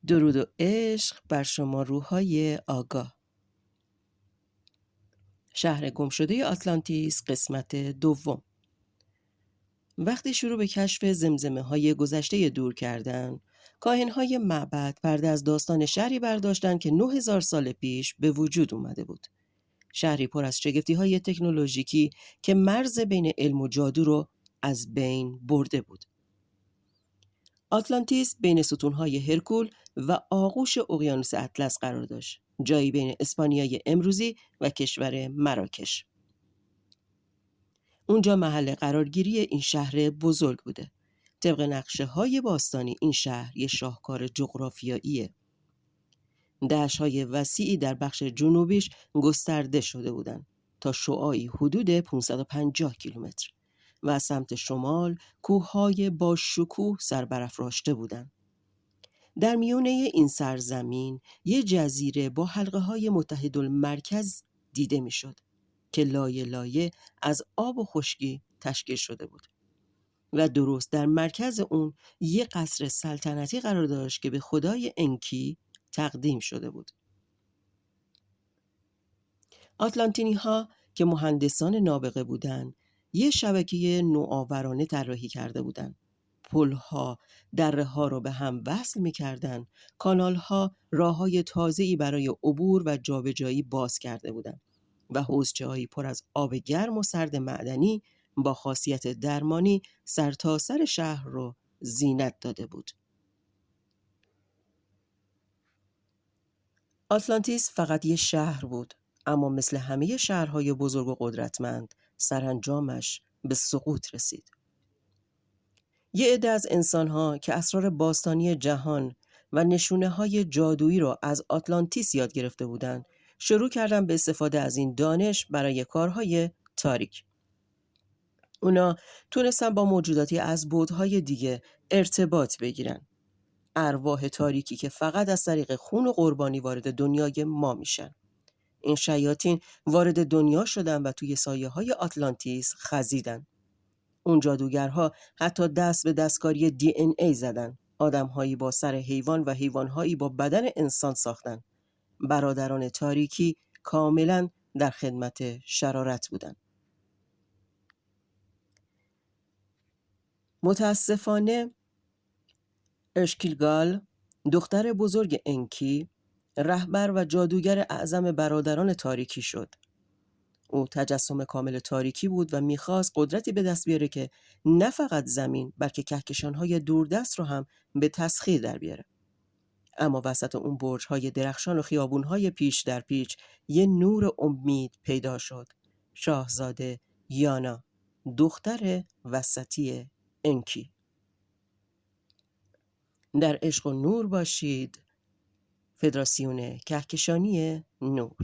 درود و عشق بر شما روح‌های آگاه. شهر گمشده آتلانتیس قسمت دوم. وقتی شروع به کشف زمزمه‌های گذشته دور کردن، کاهن‌های معبد پرده از داستان شهری برداشتند که 9000 سال پیش به وجود اومده بود. شهری پر از شگفتی‌های تکنولوژیکی که مرز بین علم و جادو رو از بین برده بود. آتلانتیس بین ستونهای هرکول و آغوش اقیانوس اطلس قرار داشت، جایی بین اسپانیای امروزی و کشور مراکش. اونجا محل قرارگیری این شهر بزرگ بوده. طبق نقشه‌های باستانی این شهر یه شاهکار جغرافیاییه. دشت‌های وسیعی در بخش جنوبیش گسترده شده بودند تا شعاعی حدود 550 کیلومتر و از سمت شمال کوه‌های با شکوه سربرافراشته بودند. در میونه این سرزمین یه جزیره با حلقه‌های متحدالمرکز دیده میشد که لایه لایه از آب و خشکی تشکیل شده بود و درست در مرکز اون یه قصر سلطنتی قرار داشت که به خدای انکی تقدیم شده بود. آتلانتینی ها که مهندسان نابغه بودند، یه شبکه نوآورانه طراحی کرده بودند. پل‌ها، دره‌ها رو به هم وصل می‌کردند، کانال‌ها راه‌های تازه‌ای برای عبور و جابجایی باز کرده بودند و حوضچه‌هایی پر از آب گرم و سرد معدنی با خاصیت درمانی سرتاسر شهر رو زینت داده بود. آتلانتیس فقط یه شهر بود، اما مثل همه شهرهای بزرگ و قدرتمند، سرانجامش به سقوط رسید. یه عده از انسان‌ها که اسرار باستانی جهان و نشونه‌های جادویی را از آتلانتیس یاد گرفته بودند، شروع کردن به استفاده از این دانش برای کارهای تاریک. اونا تونستن با موجوداتی از بعدهای دیگه ارتباط بگیرن. ارواح تاریکی که فقط از طریق خون و قربانی وارد دنیای ما میشن. این شیاطین وارد دنیا شدن و توی سایه‌های آتلانتیس خزیدن. اون جادوگرها حتی دست به دستکاری DNA زدن. آدم‌هایی با سر حیوان و حیوان‌هایی با بدن انسان ساختن. برادران تاریکی کاملاً در خدمت شرارت بودند. متاسفانه اشکیلگال، دختر بزرگ انکی، رهبر و جادوگر اعظم برادران تاریکی شد. او تجسم کامل تاریکی بود و میخواست قدرتی به دست بیاره که نه فقط زمین بلکه کهکشان‌های دوردست رو هم به تسخیر در بیاره. اما وسط اون برج‌های درخشان و خیابون‌های پیچ در پیچ یه نور امید پیدا شد. شاهزاده یانا، دختر وسطی انکی. در عشق و نور باشید. فدراسیون کهکشانی نور.